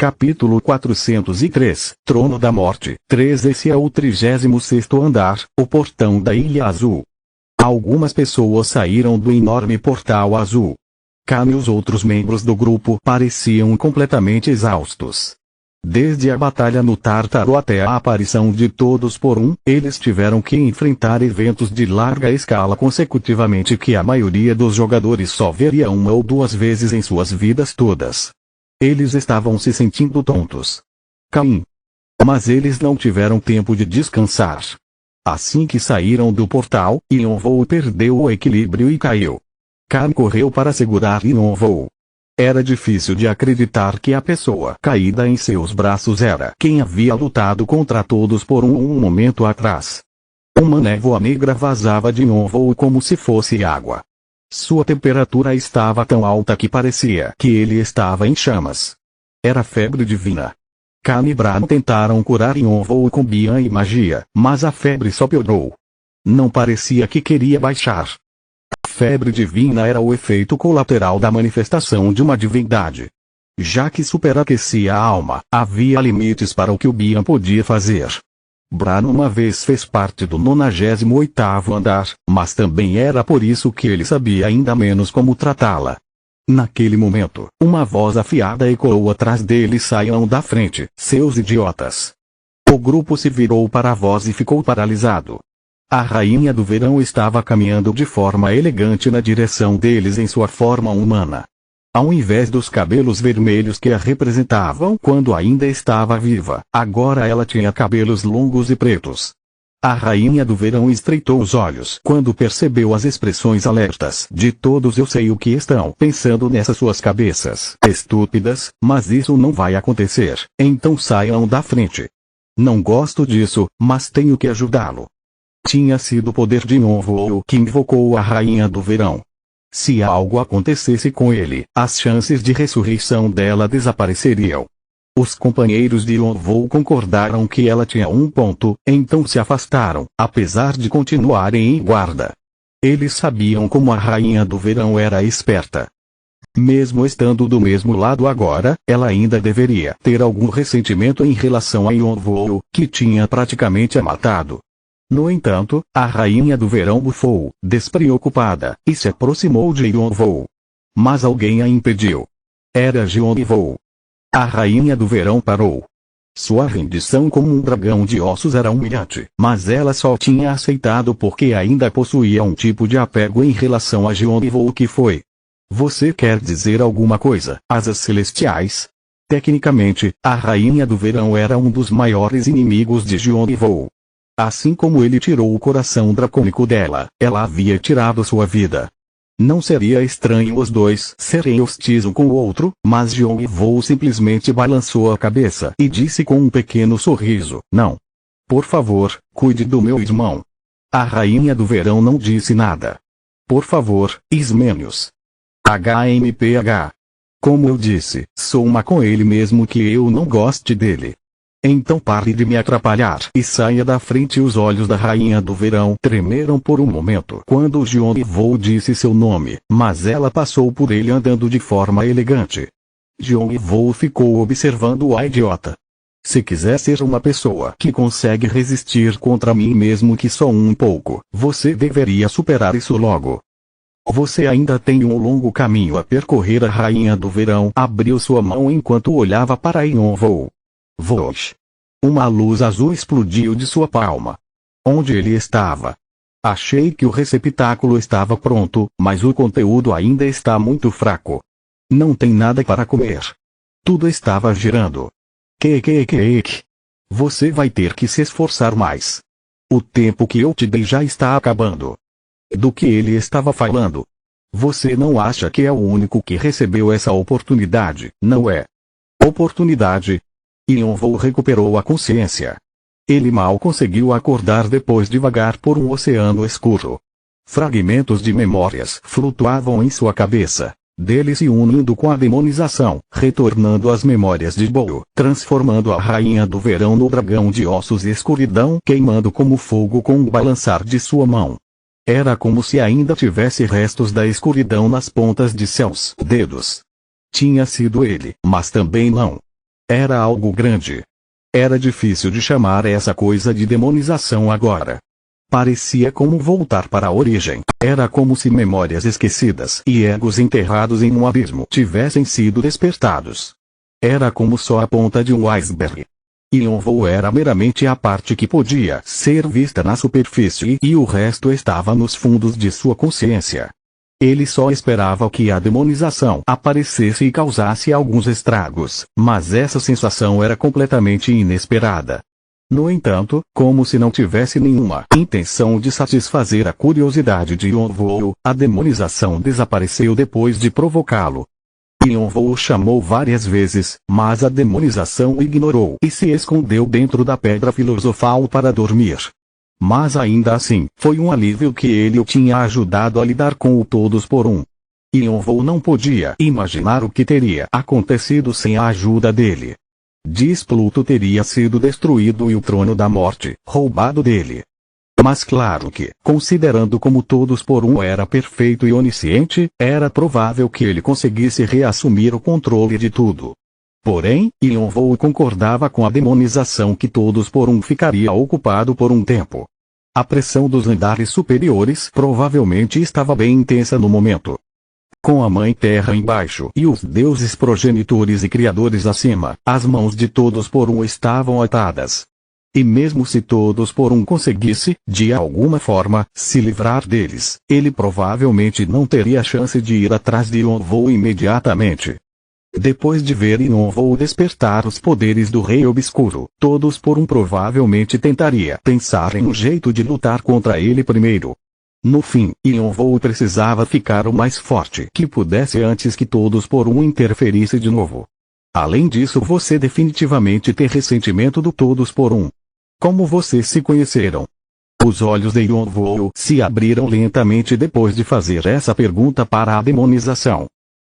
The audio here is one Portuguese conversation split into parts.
Capítulo 403, Trono da Morte. 3. Esse é o 36º andar, o portão da Ilha Azul. Algumas pessoas saíram do enorme portal azul. Khan e os outros membros do grupo pareciam completamente exaustos. Desde a batalha no Tártaro até a aparição de Todos por Um, eles tiveram que enfrentar eventos de larga escala consecutivamente que a maioria dos jogadores só veria uma ou duas vezes em suas vidas todas. Eles estavam se sentindo tontos. Caim. Mas eles não tiveram tempo de descansar. Assim que saíram do portal, Yonvou perdeu o equilíbrio e caiu. Khan correu para segurar Yonvou. Era difícil de acreditar que a pessoa caída em seus braços era quem havia lutado contra Todos por um momento atrás. Uma névoa negra vazava de Yonvou como se fosse água. Sua temperatura estava tão alta que parecia que ele estava em chamas. Era febre divina. Khan e Bran tentaram curar Yonvou com Bian e magia, mas a febre só piorou. Não parecia que queria baixar. A febre divina era o efeito colateral da manifestação de uma divindade. Já que superaquecia a alma, havia limites para o que o Bian podia fazer. Bran uma vez fez parte do 98º andar, mas também era por isso que ele sabia ainda menos como tratá-la. Naquele momento, uma voz afiada ecoou atrás dele: saiam da frente, seus idiotas. O grupo se virou para a voz e ficou paralisado. A Rainha do Verão estava caminhando de forma elegante na direção deles em sua forma humana. Ao invés dos cabelos vermelhos que a representavam quando ainda estava viva, agora ela tinha cabelos longos e pretos. A Rainha do Verão estreitou os olhos quando percebeu as expressões alertas de todos. Eu sei o que estão pensando nessas suas cabeças estúpidas, mas isso não vai acontecer, então saiam da frente. Não gosto disso, mas tenho que ajudá-lo. Tinha sido o poder de Yonvou que invocou a Rainha do Verão. Se algo acontecesse com ele, as chances de ressurreição dela desapareceriam. Os companheiros de Yonvou concordaram que ela tinha um ponto, então se afastaram, apesar de continuarem em guarda. Eles sabiam como a Rainha do Verão era esperta. Mesmo estando do mesmo lado agora, ela ainda deveria ter algum ressentimento em relação a Yonvou, que tinha praticamente a matado. No entanto, a Rainha do Verão bufou, despreocupada, e se aproximou de Yonvou. Mas alguém a impediu. Era Yonvou. A Rainha do Verão parou. Sua rendição como um dragão de ossos era humilhante, mas ela só tinha aceitado porque ainda possuía um tipo de apego em relação a Yonvou. Que foi? Você quer dizer alguma coisa, Asas Celestiais? Tecnicamente, a Rainha do Verão era um dos maiores inimigos de Yonvou. Assim como ele tirou o coração dracônico dela, ela havia tirado sua vida. Não seria estranho os dois serem hostis um com o outro, mas Yonvou simplesmente balançou a cabeça e disse com um pequeno sorriso: não. Por favor, cuide do meu irmão. A Rainha do Verão não disse nada. Por favor, Ismênios. HMPH. Como eu disse, sou uma com ele mesmo que eu não goste dele. Então pare de me atrapalhar e saia da frente. Os olhos da Rainha do Verão tremeram por um momento quando Yonvou disse seu nome, mas ela passou por ele andando de forma elegante. Yonvou ficou observando a idiota. Se quiser ser uma pessoa que consegue resistir contra mim mesmo que só um pouco, você deveria superar isso logo. Você ainda tem um longo caminho a percorrer. A Rainha do Verão abriu sua mão enquanto olhava para Yonvou. Vosh. Uma luz azul explodiu de sua palma. Onde ele estava? Achei que o receptáculo estava pronto, mas o conteúdo ainda está muito fraco. Não tem nada para comer. Tudo estava girando. Você vai ter que se esforçar mais. O tempo que eu te dei já está acabando. Do que ele estava falando? Você não acha que é o único que recebeu essa oportunidade, não é? Oportunidade? Yonvou recuperou a consciência. Ele mal conseguiu acordar depois de vagar por um oceano escuro. Fragmentos de memórias flutuavam em sua cabeça, dele se unindo com a demonização, retornando as memórias de Boo, transformando a Rainha do Verão no dragão de ossos e escuridão, queimando como fogo com o balançar de sua mão. Era como se ainda tivesse restos da escuridão nas pontas de seus dedos. Tinha sido ele, mas também não. Era algo grande. Era difícil de chamar essa coisa de demonização agora. Parecia como voltar para a origem. Era como se memórias esquecidas e egos enterrados em um abismo tivessem sido despertados. Era como só a ponta de um iceberg. Yonvou era meramente a parte que podia ser vista na superfície e o resto estava nos fundos de sua consciência. Ele só esperava que a demonização aparecesse e causasse alguns estragos, mas essa sensação era completamente inesperada. No entanto, como se não tivesse nenhuma intenção de satisfazer a curiosidade de Yonvou, a demonização desapareceu depois de provocá-lo. Yonvou chamou várias vezes, mas a demonização o ignorou e se escondeu dentro da pedra filosofal para dormir. Mas ainda assim, foi um alívio que ele o tinha ajudado a lidar com o todos por um. Yonvou não podia imaginar o que teria acontecido sem a ajuda dele. Diz Pluto teria sido destruído e o trono da morte roubado dele. Mas claro que, considerando como todos por um era perfeito e onisciente, era provável que ele conseguisse reassumir o controle de tudo. Porém, Yonvou concordava com a demonização que todos por um ficaria ocupado por um tempo. A pressão dos andares superiores provavelmente estava bem intensa no momento. Com a Mãe Terra embaixo e os deuses progenitores e criadores acima, as mãos de todos por um estavam atadas. E mesmo se todos por um conseguisse, de alguma forma, se livrar deles, ele provavelmente não teria chance de ir atrás de Yonvou imediatamente. Depois de ver Yonvou despertar os poderes do Rei Obscuro, todos por um provavelmente tentaria pensar em um jeito de lutar contra ele primeiro. No fim, Yonvou precisava ficar o mais forte que pudesse antes que todos por um interferisse de novo. Além disso, você definitivamente tem ressentimento do todos por um. Como vocês se conheceram? Os olhos de Yonvou se abriram lentamente depois de fazer essa pergunta para a demonização.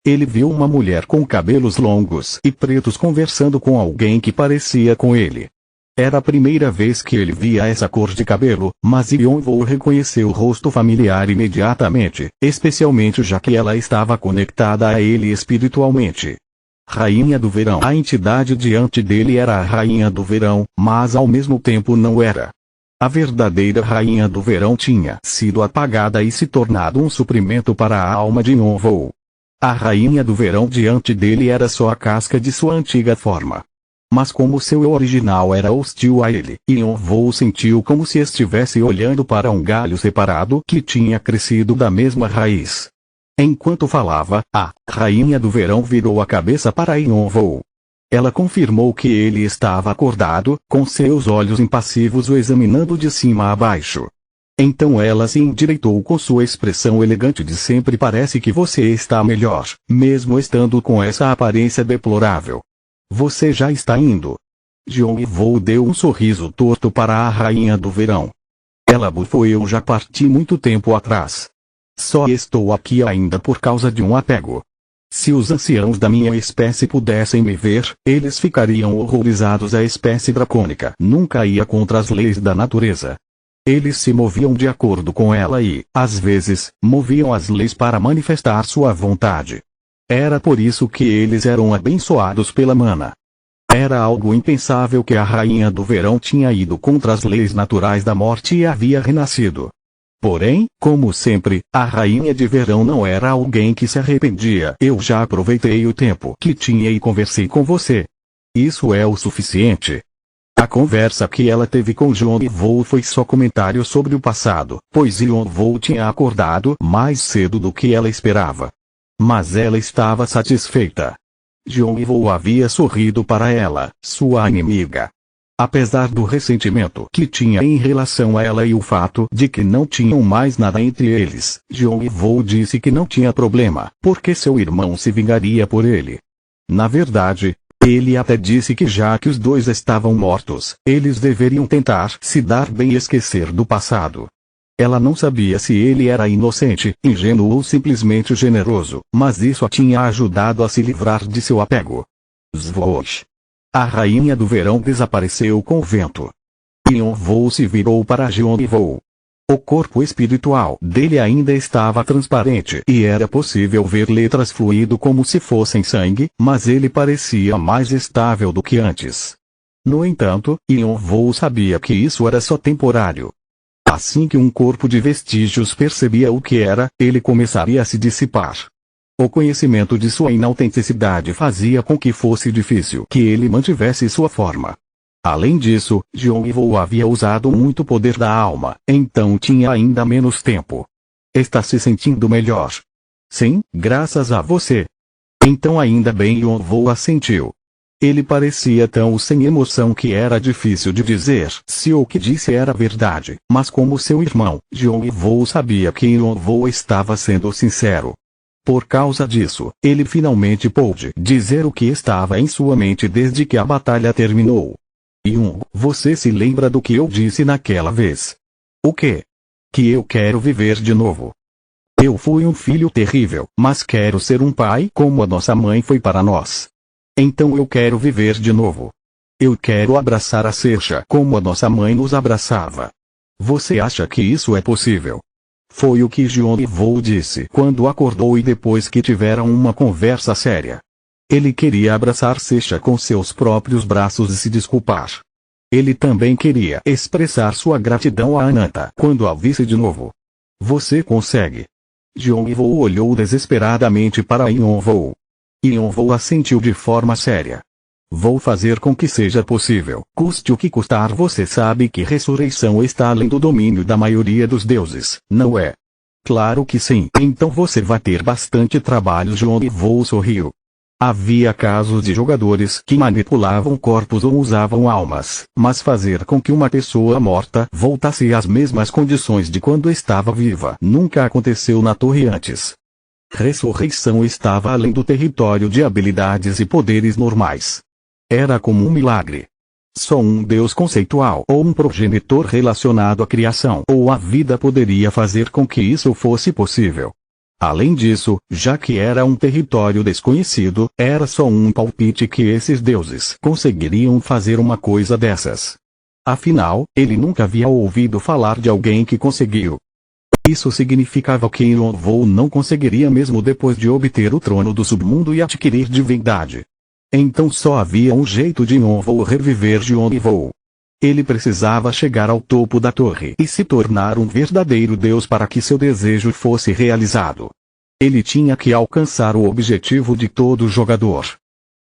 Ele viu uma mulher com cabelos longos e pretos conversando com alguém que parecia com ele. Era a primeira vez que ele via essa cor de cabelo, mas Yonvou reconheceu o rosto familiar imediatamente, especialmente já que ela estava conectada a ele espiritualmente. Rainha do Verão. A entidade diante dele era a Rainha do Verão, mas ao mesmo tempo não era. A verdadeira Rainha do Verão tinha sido apagada e se tornado um suprimento para a alma de Yonvou. A Rainha do Verão diante dele era só a casca de sua antiga forma. Mas como seu eu original era hostil a ele, Yonvou sentiu como se estivesse olhando para um galho separado que tinha crescido da mesma raiz. Enquanto falava, a Rainha do Verão virou a cabeça para Yonvou. Ela confirmou que ele estava acordado, com seus olhos impassivos o examinando de cima a baixo. Então ela se endireitou com sua expressão elegante de sempre. Parece que você está melhor, mesmo estando com essa aparência deplorável. Você já está indo. Yonvou deu um sorriso torto para a Rainha do Verão. Ela bufou. Eu já parti muito tempo atrás. Só estou aqui ainda por causa de um apego. Se os anciãos da minha espécie pudessem me ver, eles ficariam horrorizados. A espécie dracônica nunca ia contra as leis da natureza. Eles se moviam de acordo com ela e, às vezes, moviam as leis para manifestar sua vontade. Era por isso que eles eram abençoados pela mana. Era algo impensável que a Rainha do Verão tinha ido contra as leis naturais da morte e havia renascido. Porém, como sempre, a Rainha de Verão não era alguém que se arrependia. Eu já aproveitei o tempo que tinha e conversei com você. Isso é o suficiente. A conversa que ela teve com Yonvou foi só comentário sobre o passado, pois Yonvou tinha acordado mais cedo do que ela esperava. Mas ela estava satisfeita. Yonvou havia sorrido para ela, sua inimiga. Apesar do ressentimento que tinha em relação a ela e o fato de que não tinham mais nada entre eles, Yonvou disse que não tinha problema, porque seu irmão se vingaria por ele. Na verdade, ele até disse que já que os dois estavam mortos, eles deveriam tentar se dar bem e esquecer do passado. Ela não sabia se ele era inocente, ingênuo ou simplesmente generoso, mas isso a tinha ajudado a se livrar de seu apego. Svoosh! A Rainha do Verão desapareceu com o vento. Yonvou se virou para Yonvou. O corpo espiritual dele ainda estava transparente e era possível ver letras fluindo como se fossem sangue, mas ele parecia mais estável do que antes. No entanto, Yonvou sabia que isso era só temporário. Assim que um corpo de vestígios percebia o que era, ele começaria a se dissipar. O conhecimento de sua inautenticidade fazia com que fosse difícil que ele mantivesse sua forma. Além disso, Yonvou havia usado muito poder da alma, então tinha ainda menos tempo. Está se sentindo melhor? Sim, graças a você. Então ainda bem, Yonvou assentiu. Ele parecia tão sem emoção que era difícil de dizer se o que disse era verdade, mas como seu irmão, Yonvou sabia que Yonvou estava sendo sincero. Por causa disso, ele finalmente pôde dizer o que estava em sua mente desde que a batalha terminou. Você se lembra do que eu disse naquela vez? O quê? Que eu quero viver de novo. Eu fui um filho terrível, mas quero ser um pai como a nossa mãe foi para nós. Então eu quero viver de novo. Eu quero abraçar a Seisha como a nossa mãe nos abraçava. Você acha que isso é possível? Foi o que Yonvou disse quando acordou e depois que tiveram uma conversa séria. Ele queria abraçar Seisha com seus próprios braços e se desculpar. Ele também queria expressar sua gratidão a Ananta quando a visse de novo. Você consegue? Yonvou olhou desesperadamente para Yonvou. Yonvou assentiu de forma séria. Vou fazer com que seja possível, custe o que custar. Você sabe que ressurreição está além do domínio da maioria dos deuses, não é? Claro que sim. Então você vai ter bastante trabalho. Yonvou sorriu. Havia casos de jogadores que manipulavam corpos ou usavam almas, mas fazer com que uma pessoa morta voltasse às mesmas condições de quando estava viva nunca aconteceu na torre antes. Ressurreição estava além do território de habilidades e poderes normais. Era como um milagre. Só um deus conceitual ou um progenitor relacionado à criação ou à vida poderia fazer com que isso fosse possível. Além disso, já que era um território desconhecido, era só um palpite que esses deuses conseguiriam fazer uma coisa dessas. Afinal, ele nunca havia ouvido falar de alguém que conseguiu. Isso significava que Yonvou não conseguiria mesmo depois de obter o trono do submundo e adquirir divindade. Então só havia um jeito de Yonvou reviver Yonvou. Ele precisava chegar ao topo da torre e se tornar um verdadeiro deus para que seu desejo fosse realizado. Ele tinha que alcançar o objetivo de todo jogador.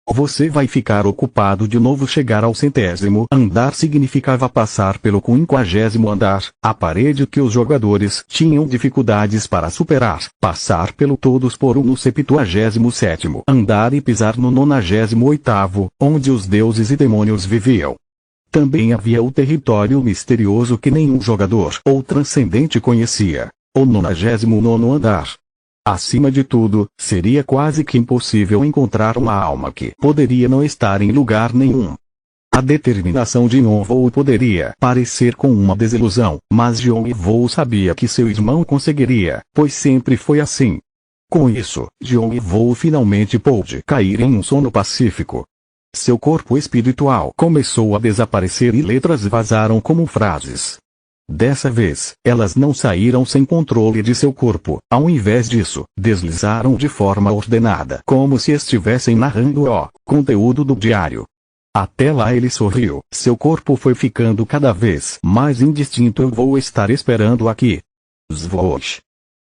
Você vai ficar ocupado de novo. Chegar ao 100º andar significava passar pelo 50º andar, a parede que os jogadores tinham dificuldades para superar, passar pelo todos por no 77º andar e pisar no 98º, onde os deuses e demônios viviam. Também havia o território misterioso que nenhum jogador ou transcendente conhecia, o 99º andar. Acima de tudo, seria quase que impossível encontrar uma alma que poderia não estar em lugar nenhum. A determinação de Yonvou poderia parecer com uma desilusão, mas Yonvou sabia que seu irmão conseguiria, pois sempre foi assim. Com isso, Yonvou finalmente pôde cair em um sono pacífico. Seu corpo espiritual começou a desaparecer e letras vazaram como frases. Dessa vez, elas não saíram sem controle de seu corpo, ao invés disso, deslizaram de forma ordenada, como se estivessem narrando o conteúdo do diário. Até lá ele sorriu, seu corpo foi ficando cada vez mais indistinto. Eu vou estar esperando aqui. Svoosh.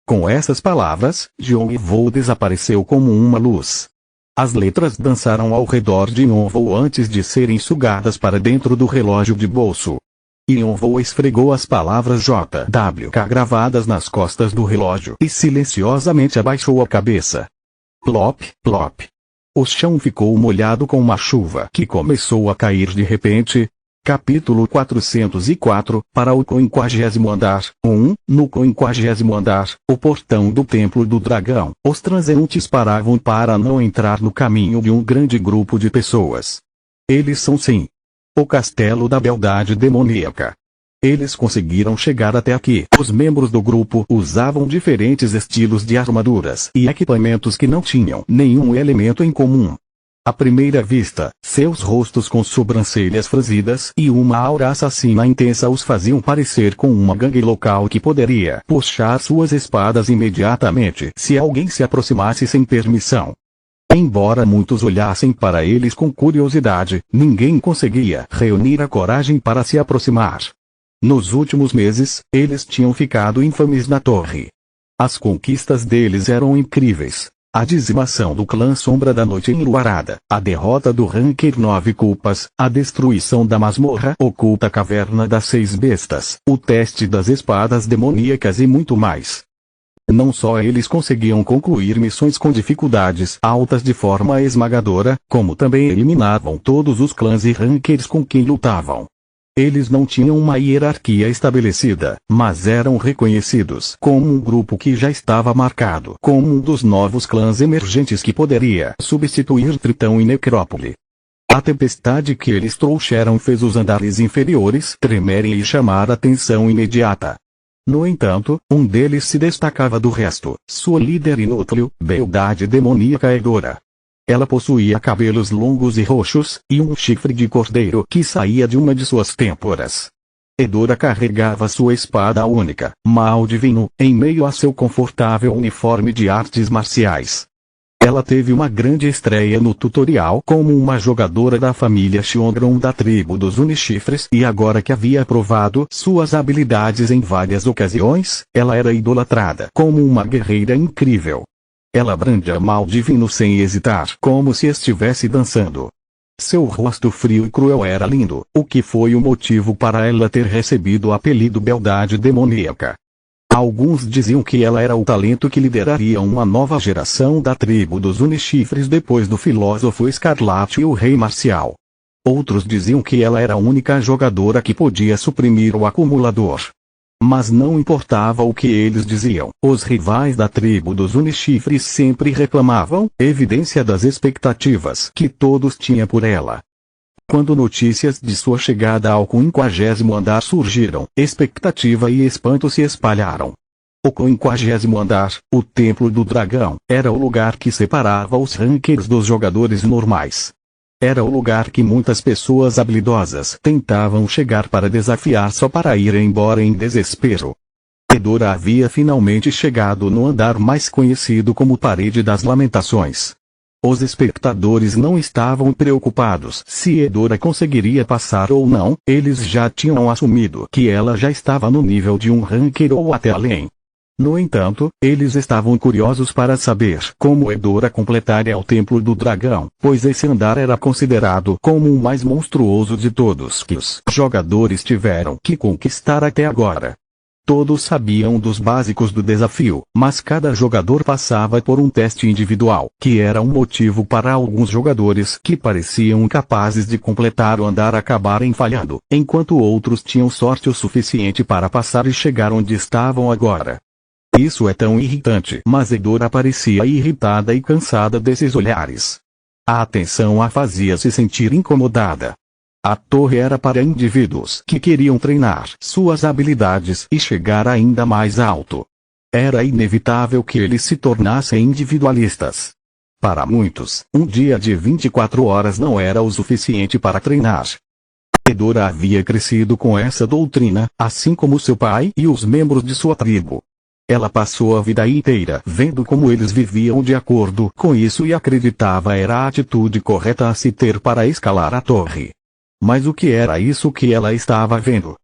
Com essas palavras, Yonvou desapareceu como uma luz. As letras dançaram ao redor de Yonvou antes de serem sugadas para dentro do relógio de bolso. Yonvou esfregou as palavras JWK gravadas nas costas do relógio e silenciosamente abaixou a cabeça. Plop, plop. O chão ficou molhado com uma chuva que começou a cair de repente. Capítulo 404, para o 50º andar. No 50º andar, o portão do Templo do Dragão. Os transeuntes paravam para não entrar no caminho de um grande grupo de pessoas. Eles são sim. O castelo da beldade demoníaca. Eles conseguiram chegar até aqui. Os membros do grupo usavam diferentes estilos de armaduras e equipamentos que não tinham nenhum elemento em comum. À primeira vista, seus rostos com sobrancelhas franzidas e uma aura assassina intensa os faziam parecer com uma gangue local que poderia puxar suas espadas imediatamente se alguém se aproximasse sem permissão. Embora muitos olhassem para eles com curiosidade, ninguém conseguia reunir a coragem para se aproximar. Nos últimos meses, eles tinham ficado infames na torre. As conquistas deles eram incríveis. A dizimação do clã Sombra da Noite enluarada, a derrota do Ranker 9 Culpas, a destruição da masmorra oculta Caverna das 6 Bestas, o teste das espadas demoníacas e muito mais. Não só eles conseguiam concluir missões com dificuldades altas de forma esmagadora, como também eliminavam todos os clãs e Rankers com quem lutavam. Eles não tinham uma hierarquia estabelecida, mas eram reconhecidos como um grupo que já estava marcado como um dos novos clãs emergentes que poderia substituir Tritão e Necrópole. A tempestade que eles trouxeram fez os andares inferiores tremerem e chamar atenção imediata. No entanto, um deles se destacava do resto, sua líder inútil, beldade demoníaca Edora. Ela possuía cabelos longos e roxos, e um chifre de cordeiro que saía de uma de suas têmporas. Edora carregava sua espada única, mal divino, em meio a seu confortável uniforme de artes marciais. Ela teve uma grande estreia no tutorial como uma jogadora da família Xiongron da tribo dos Unichifres e agora que havia provado suas habilidades em várias ocasiões, ela era idolatrada como uma guerreira incrível. Ela brandia mal divino sem hesitar, como se estivesse dançando. Seu rosto frio e cruel era lindo, o que foi o motivo para ela ter recebido o apelido Beldade Demoníaca. Alguns diziam que ela era o talento que lideraria uma nova geração da tribo dos Unichifres depois do Filósofo Escarlate e o Rei Marcial. Outros diziam que ela era a única jogadora que podia suprimir o acumulador. Mas não importava o que eles diziam, os rivais da tribo dos Unichifres sempre reclamavam, evidência das expectativas que todos tinham por ela. Quando notícias de sua chegada ao 50º andar surgiram, expectativa e espanto se espalharam. O 50º andar, o Templo do Dragão, era o lugar que separava os rankers dos jogadores normais. Era o lugar que muitas pessoas habilidosas tentavam chegar para desafiar só para ir embora em desespero. Edora havia finalmente chegado no andar mais conhecido como Parede das Lamentações. Os espectadores não estavam preocupados se Edora conseguiria passar ou não, eles já tinham assumido que ela já estava no nível de um ranker ou até além. No entanto, eles estavam curiosos para saber como Edora completaria o Templo do Dragão, pois esse andar era considerado como o mais monstruoso de todos que os jogadores tiveram que conquistar até agora. Todos sabiam dos básicos do desafio, mas cada jogador passava por um teste individual, que era um motivo para alguns jogadores que pareciam incapazes de completar o andar acabarem falhando, enquanto outros tinham sorte o suficiente para passar e chegar onde estavam agora. Isso é tão irritante, mas Edora parecia irritada e cansada desses olhares. A atenção a fazia se sentir incomodada. A torre era para indivíduos que queriam treinar suas habilidades e chegar ainda mais alto. Era inevitável que eles se tornassem individualistas. Para muitos, um dia de 24 horas não era o suficiente para treinar. Edora havia crescido com essa doutrina, assim como seu pai e os membros de sua tribo. Ela passou a vida inteira vendo como eles viviam de acordo com isso e acreditava era a atitude correta a se ter para escalar a torre. Mas o que era isso que ela estava vendo?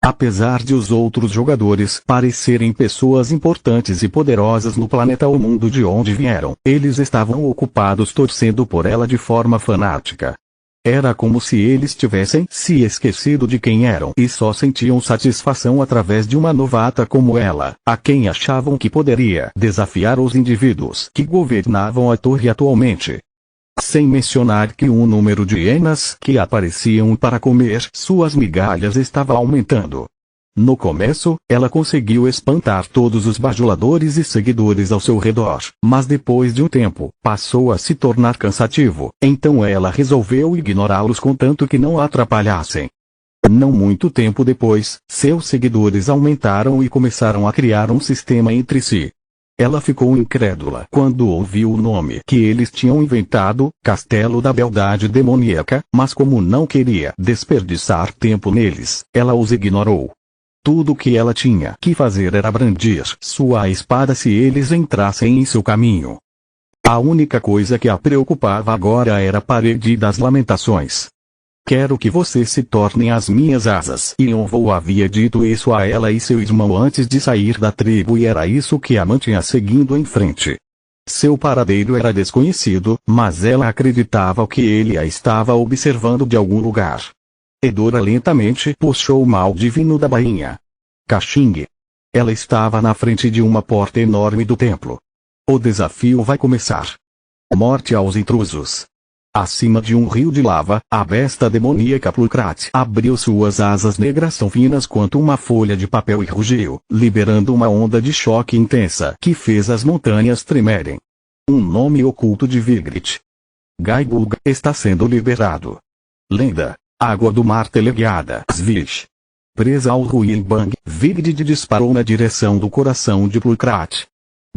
Apesar de os outros jogadores parecerem pessoas importantes e poderosas no planeta ou mundo de onde vieram, eles estavam ocupados torcendo por ela de forma fanática. Era como se eles tivessem se esquecido de quem eram e só sentiam satisfação através de uma novata como ela, a quem achavam que poderia desafiar os indivíduos que governavam a torre atualmente. Sem mencionar que o número de hienas que apareciam para comer suas migalhas estava aumentando. No começo, ela conseguiu espantar todos os bajuladores e seguidores ao seu redor, mas depois de um tempo, passou a se tornar cansativo, então ela resolveu ignorá-los contanto que não a atrapalhassem. Não muito tempo depois, seus seguidores aumentaram e começaram a criar um sistema entre si. Ela ficou incrédula quando ouviu o nome que eles tinham inventado, Castelo da Beldade Demoníaca, mas como não queria desperdiçar tempo neles, ela os ignorou. Tudo o que ela tinha que fazer era brandir sua espada se eles entrassem em seu caminho. A única coisa que a preocupava agora era a parede das lamentações. Quero que você se tornem as minhas asas. Yonvou havia dito isso a ela e seu irmão antes de sair da tribo e era isso que a mantinha seguindo em frente. Seu paradeiro era desconhecido, mas ela acreditava que ele a estava observando de algum lugar. Edora lentamente puxou o mal divino da bainha. Caxing. Ela estava na frente de uma porta enorme do templo. O desafio vai começar. Morte aos intrusos. Acima de um rio de lava, a besta demoníaca Plukrat abriu suas asas negras tão finas quanto uma folha de papel e rugiu, liberando uma onda de choque intensa que fez as montanhas tremerem. Um nome oculto de Vigrit. Gaibulga está sendo liberado. Lenda. Água do mar teleguiada. Svish. Presa ao Ruilbang, Vigrid disparou na direção do coração de Plukrat.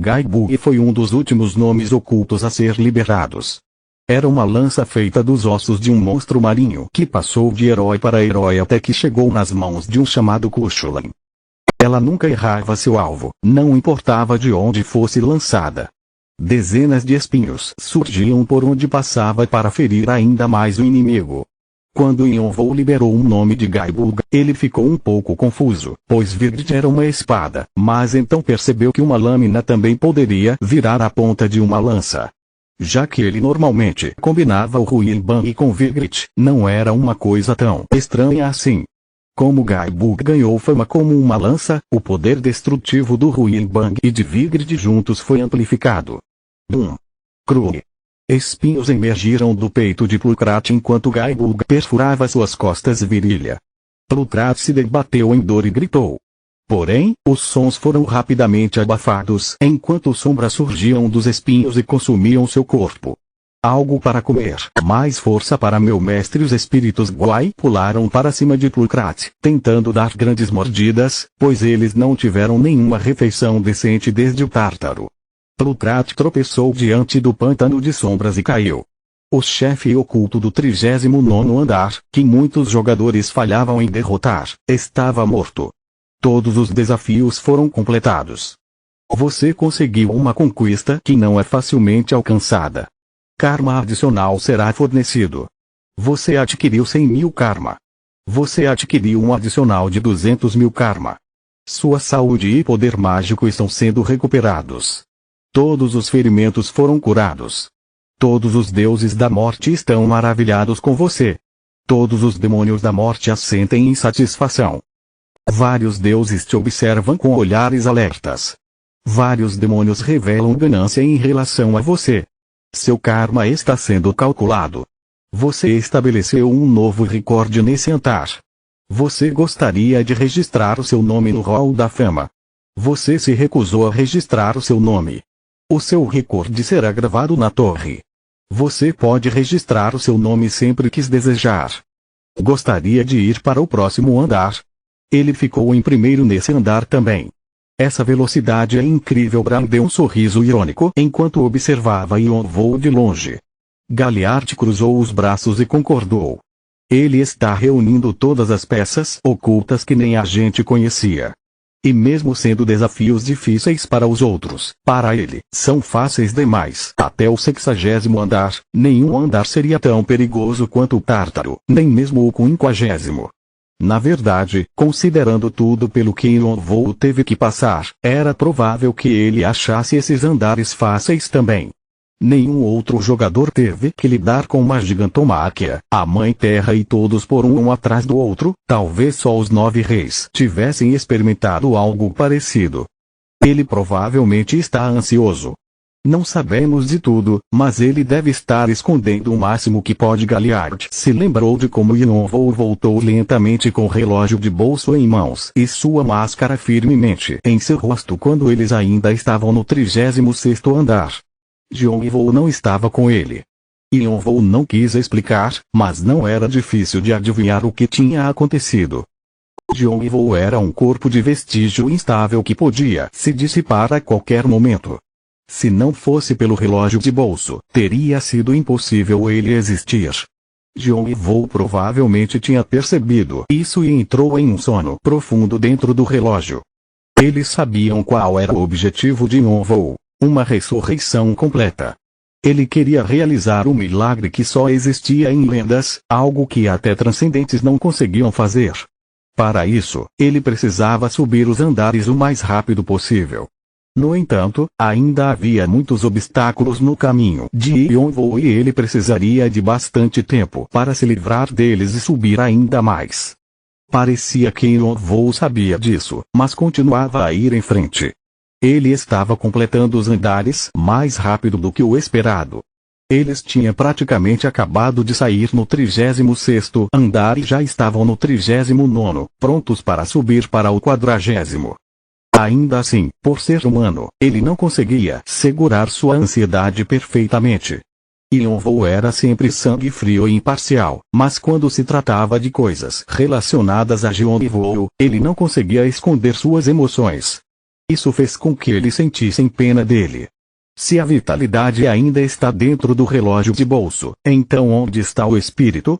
Gaibulga foi um dos últimos nomes ocultos a ser liberados. Era uma lança feita dos ossos de um monstro marinho que passou de herói para herói até que chegou nas mãos de um chamado Kushulan. Ela nunca errava seu alvo, não importava de onde fosse lançada. Dezenas de espinhos surgiam por onde passava para ferir ainda mais o inimigo. Quando Yonvou liberou o nome de Gaibulga, ele ficou um pouco confuso, pois Vigrid era uma espada, mas então percebeu que uma lâmina também poderia virar a ponta de uma lança. Já que ele normalmente combinava o Ruilbang com Vigrid, não era uma coisa tão estranha assim. Como Gaibulga ganhou fama como uma lança, o poder destrutivo do Ruilbang e de Vigrid juntos foi amplificado. Bum! Cru! Espinhos emergiram do peito de Plukrat enquanto Gaibulga perfurava suas costas e virilha. Plukrat se debateu em dor e gritou. Porém, os sons foram rapidamente abafados enquanto sombras surgiam dos espinhos e consumiam seu corpo. Algo para comer. Mais força para meu mestre. Os espíritos Guai pularam para cima de Plukrat, tentando dar grandes mordidas, pois eles não tiveram nenhuma refeição decente desde o Tártaro. Plukrat tropeçou diante do pântano de sombras e caiu. O chefe oculto do 39º andar, que muitos jogadores falhavam em derrotar, estava morto. Todos os desafios foram completados. Você conseguiu uma conquista que não é facilmente alcançada. Karma adicional será fornecido. Você adquiriu 100.000 karma. Você adquiriu um adicional de 200.000 karma. Sua saúde e poder mágico estão sendo recuperados. Todos os ferimentos foram curados. Todos os deuses da morte estão maravilhados com você. Todos os demônios da morte assentem em satisfação. Vários deuses te observam com olhares alertas. Vários demônios revelam ganância em relação a você. Seu karma está sendo calculado. Você estabeleceu um novo recorde nesse altar. Você gostaria de registrar o seu nome no Hall da Fama. Você se recusou a registrar o seu nome. O seu recorde será gravado na torre. Você pode registrar o seu nome sempre que desejar. Gostaria de ir para o próximo andar? Ele ficou em primeiro nesse andar também. Essa velocidade é incrível. Bran deu um sorriso irônico enquanto observava Yonvou de longe. Galiard cruzou os braços e concordou. Ele está reunindo todas as peças ocultas que nem a gente conhecia. E mesmo sendo desafios difíceis para os outros, para ele, são fáceis demais. Até o 60º andar, nenhum andar seria tão perigoso quanto o Tártaro, nem mesmo o 50º. Na verdade, considerando tudo pelo que Yonvou teve que passar, era provável que ele achasse esses andares fáceis também. Nenhum outro jogador teve que lidar com uma gigantomáquia, a Mãe Terra e todos por um atrás do outro, talvez só os 9 reis tivessem experimentado algo parecido. Ele provavelmente está ansioso. Não sabemos de tudo, mas ele deve estar escondendo o máximo que pode. Galiard se lembrou de como Yonvou voltou lentamente com o relógio de bolso em mãos e sua máscara firmemente em seu rosto quando eles ainda estavam no 36º andar. Yonvou não estava com ele. Yonvou não quis explicar, mas não era difícil de adivinhar o que tinha acontecido. Jong-woo era um corpo de vestígio instável que podia se dissipar a qualquer momento. Se não fosse pelo relógio de bolso, teria sido impossível ele existir. Jong-woo provavelmente tinha percebido isso e entrou em um sono profundo dentro do relógio. Eles sabiam qual era o objetivo de Jong-woo: uma ressurreição completa. Ele queria realizar um milagre que só existia em lendas, algo que até transcendentes não conseguiam fazer. Para isso, ele precisava subir os andares o mais rápido possível. No entanto, ainda havia muitos obstáculos no caminho de Jong-woo e ele precisaria de bastante tempo para se livrar deles e subir ainda mais. Parecia que Jong-woo sabia disso, mas continuava a ir em frente. Ele estava completando os andares mais rápido do que o esperado. Eles tinham praticamente acabado de sair no 36º andar e já estavam no 39º, prontos para subir para o 40º. Ainda assim, por ser humano, ele não conseguia segurar sua ansiedade perfeitamente. Jong-woo era sempre sangue frio e imparcial, mas quando se tratava de coisas relacionadas a Jong-woo, ele não conseguia esconder suas emoções. Isso fez com que eles sentissem pena dele. Se a vitalidade ainda está dentro do relógio de bolso, então onde está o espírito?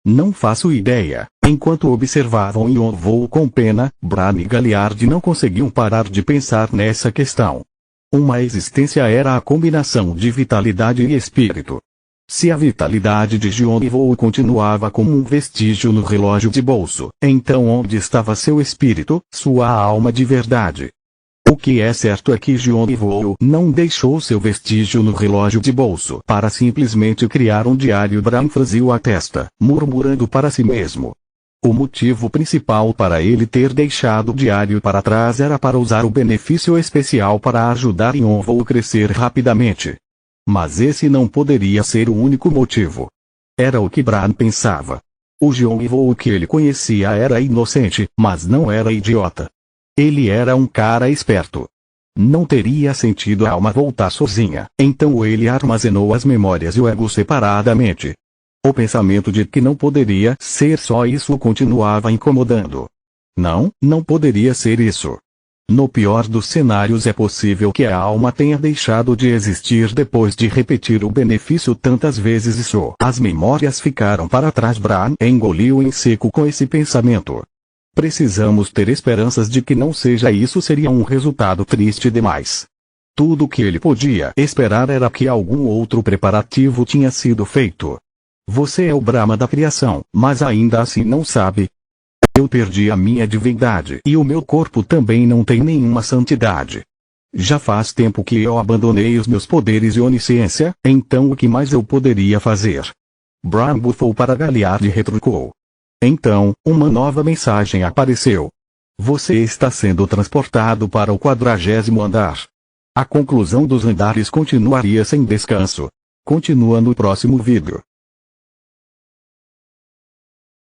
Não faço ideia. Enquanto observavam Jong-woo com pena, Bran e Galliard não conseguiam parar de pensar nessa questão. Uma existência era a combinação de vitalidade e espírito. Se a vitalidade de Jong-woo continuava como um vestígio no relógio de bolso, então onde estava seu espírito, sua alma de verdade? O que é certo é que Jong-woo não deixou seu vestígio no relógio de bolso para simplesmente criar um diário. Bran franziu a testa, murmurando para si mesmo. O motivo principal para ele ter deixado o diário para trás era para usar o benefício especial para ajudar Jong-woo a crescer rapidamente. Mas esse não poderia ser o único motivo. Era o que Bran pensava. O Jong-woo que ele conhecia era inocente, mas não era idiota. Ele era um cara esperto. Não teria sentido a alma voltar sozinha, então ele armazenou as memórias e o ego separadamente. O pensamento de que não poderia ser só isso o continuava incomodando. Não poderia ser isso. No pior dos cenários é possível que a alma tenha deixado de existir depois de repetir o benefício tantas vezes e só as memórias ficaram para trás. Bran engoliu em seco com esse pensamento. Precisamos ter esperanças de que não seja isso, seria um resultado triste demais. Tudo o que ele podia esperar era que algum outro preparativo tinha sido feito. Você é o Brahma da criação, mas ainda assim não sabe. Eu perdi a minha divindade e o meu corpo também não tem nenhuma santidade. Já faz tempo que eu abandonei os meus poderes e onisciência, então o que mais eu poderia fazer? Bran bufou para Galliard e retrucou. Então, uma nova mensagem apareceu. Você está sendo transportado para o 40º andar. A conclusão dos andares continuaria sem descanso. Continua no próximo vídeo.